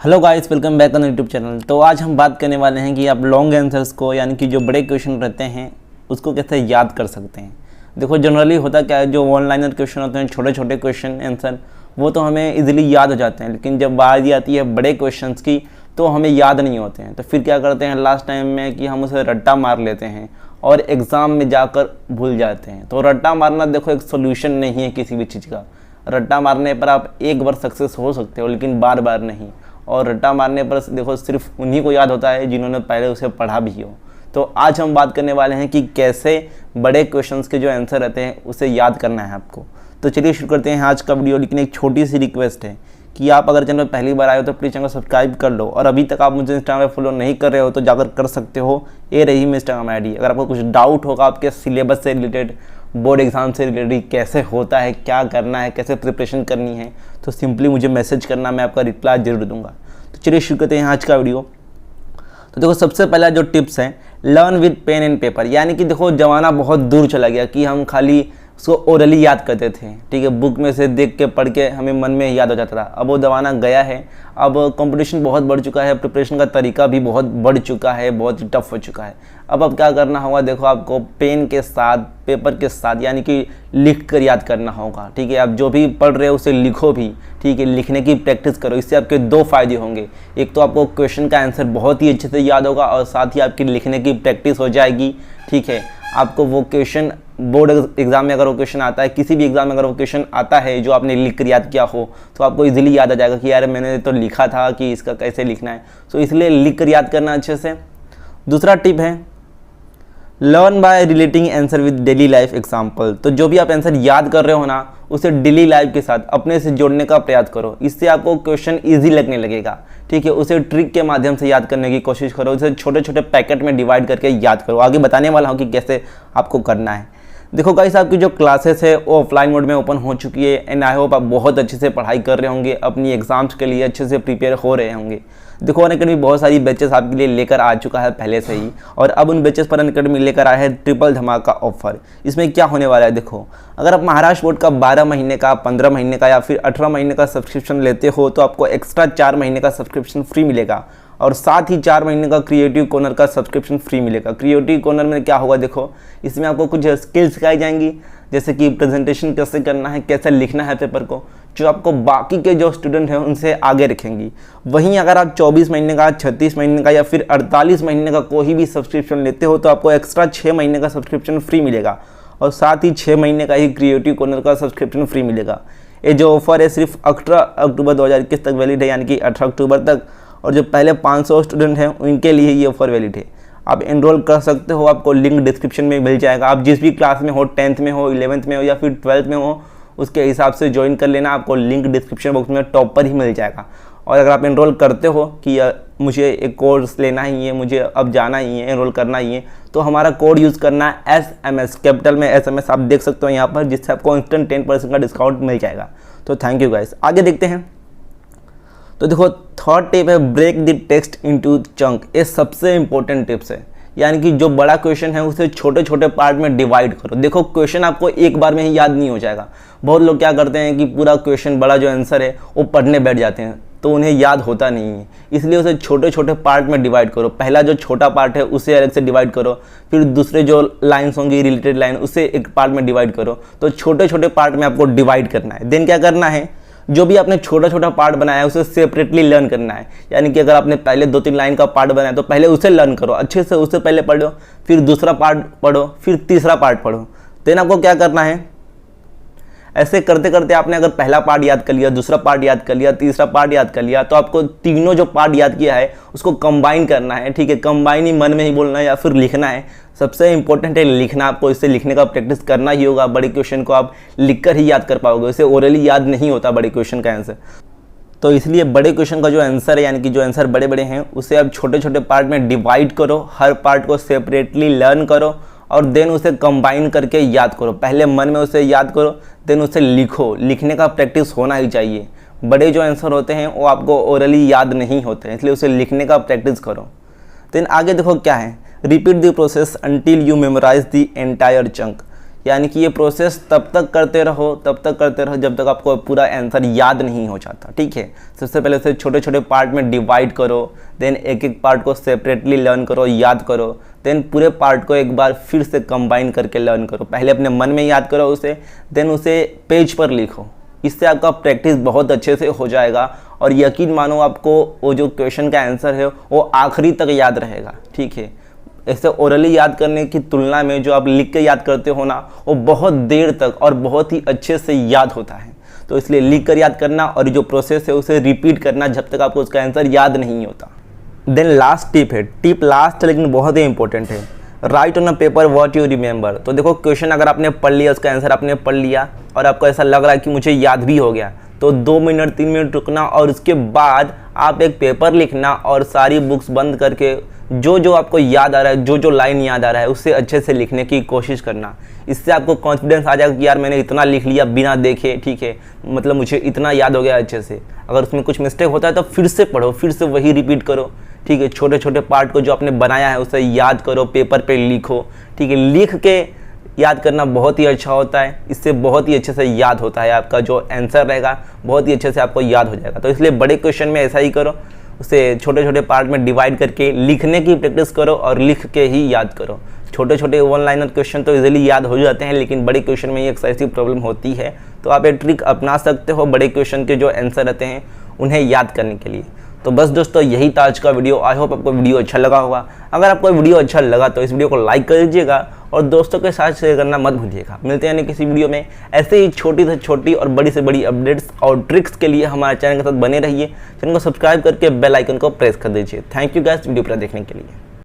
Hello guys, welcome back on YouTube channel. तो आज हम बात करने वाले हैं कि आप लॉन्ग आंसर्स को यानी कि जो बड़े क्वेश्चन रहते हैं उसको कैसे याद कर सकते हैं। देखो जनरली होता क्या है, जो ऑनलाइनर क्वेश्चन होते हैं, छोटे छोटे क्वेश्चन आंसर, वो तो हमें इजीली याद हो जाते हैं, लेकिन जब बारी आती है बड़े क्वेश्चंस की तो हमें याद नहीं होते हैं। तो फिर क्या करते हैं लास्ट टाइम में कि हम उसे रट्टा मार लेते हैं और एग्ज़ाम में जाकर भूल जाते हैं। तो रट्टा मारना देखो एक सोल्यूशन नहीं है किसी भी चीज़ का। रट्टा मारने पर आप एक बार सक्सेस हो सकते हो लेकिन बार बार नहीं। और रट्टा मारने पर देखो सिर्फ उन्हीं को याद होता है जिन्होंने पहले उसे पढ़ा भी हो। तो आज हम बात करने वाले हैं कि कैसे बड़े क्वेश्चंस के जो आंसर रहते हैं उसे याद करना है आपको। तो चलिए शुरू करते हैं आज का वीडियो। लेकिन एक छोटी सी रिक्वेस्ट है कि आप अगर चैनल पर पहली बार आए हो तो प्लीज़ चैनल सब्सक्राइब कर लो, और अभी तक आप मुझे इंस्टाग्राम पर फॉलो नहीं कर रहे हो तो जाकर कर सकते हो। ये रही मेरी इंस्टाग्राम ID। अगर आपको कुछ डाउट होगा आपके सिलेबस से रिलेटेड, बोर्ड एग्जाम से रिलेटेड, कैसे होता है, क्या करना है, कैसे प्रिपरेशन करनी है, तो सिंपली मुझे मैसेज करना, मैं आपका रिप्लाई जरूर दूंगा। तो चलिए शुरू करते हैं आज का वीडियो। तो देखो सबसे पहला जो टिप्स है, learn with pen and paper. यानी कि देखो ज़माना बहुत दूर चला गया कि हम खाली उसको ओरली याद करते थे, ठीक है, बुक में से देख के पढ़ के हमें मन में याद हो जाता था। अब वो ज़माना गया है। अब कंपटीशन बहुत बढ़ चुका है, प्रिपरेशन का तरीका भी बहुत बढ़ चुका है, बहुत ही टफ हो चुका है। अब क्या करना होगा, देखो आपको पेन के साथ, पेपर के साथ, यानी कि लिख कर याद करना होगा, ठीक है। आप जो भी पढ़ रहे हो उसे लिखो भी, ठीक है, लिखने की प्रैक्टिस करो। इससे आपके दो फायदे होंगे। एक तो आपको क्वेश्चन का आंसर बहुत ही अच्छे से याद होगा और साथ ही आपकी लिखने की प्रैक्टिस हो जाएगी, ठीक है। आपको वो क्वेश्चन बोर्ड एग्जाम में अगर वो क्वेश्चन आता है, किसी भी एग्जाम में अगर वो क्वेश्चन आता है जो आपने लिख कर याद किया हो, तो आपको इजीली याद आ जाएगा कि यार मैंने तो लिखा था कि इसका कैसे लिखना है। तो इसलिए लिख कर याद करना अच्छे से। दूसरा टिप है, learn by relating answer with daily life example. तो जो भी आप आंसर याद कर रहे हो ना, उसे डेली लाइफ के साथ अपने से जोड़ने का प्रयास करो। इससे आपको क्वेश्चन इजी लगने लगेगा, ठीक है। उसे ट्रिक के माध्यम से याद करने की कोशिश करो। उसे छोटे छोटे पैकेट में डिवाइड करके याद करो। आगे बताने वाला हूँ कि कैसे आपको करना है। देखो गाइस, आपकी जो क्लासेस है वो ऑफलाइन मोड में ओपन हो चुकी है एंड आई होप आप बहुत अच्छे से पढ़ाई कर रहे होंगे, अपनी एग्जाम्स के लिए अच्छे से प्रिपेयर हो रहे होंगे। देखो अनअकैडमी बहुत सारी बैचेस आपके लिए लेकर आ चुका है पहले से ही, और अब उन बैचेस पर अनअकैडमी लेकर आया है ट्रिपल धमाका ऑफर। इसमें क्या होने वाला है, देखो अगर आप महाराष्ट्र बोर्ड का 12 महीने का, 15 महीने का या फिर 18 महीने का सब्सक्रिप्शन लेते हो तो आपको एक्स्ट्रा 4 महीने का सब्सक्रिप्शन फ्री मिलेगा, और साथ ही 4 महीने का क्रिएटिव कॉर्नर का सब्सक्रिप्शन फ्री मिलेगा। क्रिएटिव कॉर्नर में क्या होगा, देखो इसमें आपको कुछ स्किल्स सिखाई जाएंगी, जैसे कि प्रेजेंटेशन कैसे करना है, कैसे लिखना है पेपर को, जो आपको बाकी के जो स्टूडेंट हैं उनसे आगे रखेंगी। वहीं अगर आप 24 महीने का, 36 महीने का या फिर 48 महीने का कोई भी सब्सक्रिप्शन लेते हो तो आपको एक्स्ट्रा 6 महीने का सब्सक्रिप्शन फ्री मिलेगा, और साथ ही 6 महीने का ही क्रिएटिव कॉर्नर का सब्सक्रिप्शन फ्री मिलेगा। ये जो ऑफर है सिर्फ 18 अक्टूबर 2021 तक वैलिड है, यानी कि 18 अक्टूबर तक, और जो पहले 500 स्टूडेंट हैं उनके लिए ये ऑफर वैलिड है। आप एनरोल कर सकते हो, आपको लिंक डिस्क्रिप्शन में मिल जाएगा। आप जिस भी क्लास में हो, 10th में हो, 11th में हो या फिर 12th में हो, उसके हिसाब से ज्वाइन कर लेना। आपको लिंक डिस्क्रिप्शन बॉक्स में टॉप पर ही मिल जाएगा। और अगर आप एनरोल करते हो कि मुझे एक कोर्स लेना ही है, मुझे अब जाना ही है, एनरोल करना ही है, तो हमारा कोड यूज़ करना है SMS, कैपिटल में SMS, आप देख सकते हो यहाँ पर, जिससे आपको इंस्टेंट 10% का डिस्काउंट मिल जाएगा। तो थैंक यू गाइस। आगे देखते हैं। तो देखो थर्ड टिप है, break the text into chunk. ये सबसे इंपॉर्टेंट टिप्स है। यानी कि जो बड़ा क्वेश्चन है उसे छोटे छोटे पार्ट में डिवाइड करो। देखो क्वेश्चन आपको एक बार में ही याद नहीं हो जाएगा। बहुत लोग क्या करते हैं कि पूरा क्वेश्चन, बड़ा जो आंसर है वो पढ़ने बैठ जाते हैं, तो उन्हें याद होता नहीं है। इसलिए उसे छोटे छोटे पार्ट में डिवाइड करो। पहला जो छोटा पार्ट है उसे अलग से डिवाइड करो, फिर दूसरे जो लाइन्स होंगी रिलेटेड लाइन, उसे एक पार्ट में डिवाइड करो। तो छोटे छोटे पार्ट में आपको डिवाइड करना है। देन क्या करना है, जो भी आपने छोटा छोटा पार्ट बनाया है उसे सेपरेटली लर्न करना है। यानी कि अगर आपने पहले 2-3 लाइन का पार्ट बनाया तो पहले उसे लर्न करो अच्छे से, उससे पहले पढ़ो, फिर दूसरा पार्ट पढ़ो, फिर तीसरा पार्ट पढ़ो। देन आपको क्या करना है, ऐसे करते करते आपने अगर पहला पार्ट याद कर लिया, दूसरा पार्ट याद कर लिया, तीसरा पार्ट याद कर लिया, तो आपको तीनों जो पार्ट याद किया है उसको कंबाइन करना है, ठीक है। कंबाइन ही मन में ही बोलना है या फिर लिखना है। सबसे इंपॉर्टेंट है लिखना। आपको इससे लिखने का प्रैक्टिस करना ही होगा। बड़े क्वेश्चन को आप लिखकर ही याद कर पाओगे, इसे ओरली याद नहीं होता बड़े क्वेश्चन का आंसर। तो इसलिए बड़े क्वेश्चन का जो आंसर है, यानी कि जो आंसर बड़े बड़े हैं, उसे आप छोटे छोटे पार्ट में डिवाइड करो। हर पार्ट को सेपरेटली लर्न करो और देन उसे कंबाइन करके याद करो। पहले मन में उसे याद करो, देन उसे लिखो। लिखने का प्रैक्टिस होना ही चाहिए। बड़े जो आंसर होते हैं वो आपको ओरली याद नहीं होते हैं, इसलिए उसे लिखने का प्रैक्टिस करो। देन आगे देखो क्या है, repeat the process until you memorise the entire chunk. यानी कि ये प्रोसेस तब तक करते रहो जब तक आपको पूरा आंसर याद नहीं हो जाता। ठीक है, सबसे पहले उसे छोटे छोटे पार्ट में डिवाइड करो, देन एक एक पार्ट को सेपरेटली लर्न करो, याद करो, देन पूरे पार्ट को एक बार फिर से कंबाइन करके लर्न करो। पहले अपने मन में याद करो उसे, देन उसे पेज पर लिखो। इससे आपका प्रैक्टिस बहुत अच्छे से हो जाएगा और यकीन मानो आपको वो जो क्वेश्चन का आंसर है वो आखिरी तक याद रहेगा। ठीक है, ऐसे ओरली याद करने की तुलना में जो आप लिख के याद करते हो ना, वो बहुत देर तक और बहुत ही अच्छे से याद होता है। तो इसलिए लिख कर याद करना और जो प्रोसेस है उसे रिपीट करना जब तक आपको उसका आंसर याद नहीं होता। देन लास्ट टिप है, टिप लास्ट लेकिन बहुत ही इंपॉर्टेंट है, right on a paper what you remember. तो देखो क्वेश्चन अगर आपने पढ़ लिया, उसका आंसर आपने पढ़ लिया और आपको ऐसा लग रहा है कि मुझे याद भी हो गया, तो 2 मिनट 3 मिनट रुकना और उसके बाद आप एक पेपर लिखना और सारी बुक्स बंद करके जो जो आपको याद आ रहा है, जो जो लाइन याद आ रहा है उससे अच्छे से लिखने की कोशिश करना। इससे आपको कॉन्फिडेंस आ जाएगा कि यार मैंने इतना लिख लिया बिना देखे। ठीक है, मतलब मुझे इतना याद हो गया अच्छे से। अगर उसमें कुछ मिस्टेक होता है तो फिर से पढ़ो, फिर से वही रिपीट करो। ठीक है, छोटे छोटे पार्ट को जो आपने बनाया है उसे याद करो, पेपर पे लिखो। ठीक है, लिख के याद करना बहुत ही अच्छा होता है, इससे बहुत ही अच्छे से याद होता है, आपका जो आंसर रहेगा बहुत ही अच्छे से आपको याद हो जाएगा। तो इसलिए बड़े क्वेश्चन में ऐसा ही करो, उसे छोटे छोटे पार्ट में डिवाइड करके लिखने की प्रैक्टिस करो और लिख के ही याद करो। छोटे छोटे वन लाइनर क्वेश्चन तो इजीली याद हो जाते हैं, लेकिन बड़े क्वेश्चन में ये एक ऐसी प्रॉब्लम होती है। तो आप ये ट्रिक अपना सकते हो बड़े क्वेश्चन के जो आंसर रहते हैं उन्हें याद करने के लिए। तो बस दोस्तों यही था आज का वीडियो। आई होप आपको वीडियो अच्छा लगा होगा। अगर आपको वीडियो अच्छा लगा तो इस वीडियो को लाइक कर दीजिएगा और दोस्तों के साथ शेयर करना मत भूलिएगा। मिलते हैं किसी वीडियो में ऐसे ही छोटी से छोटी और बड़ी से बड़ी अपडेट्स और ट्रिक्स के लिए हमारे चैनल के साथ बने रहिए। चैनल को सब्सक्राइब करके बेल आइकन को प्रेस कर दीजिए। थैंक यू गाइस वीडियो पूरा देखने के लिए।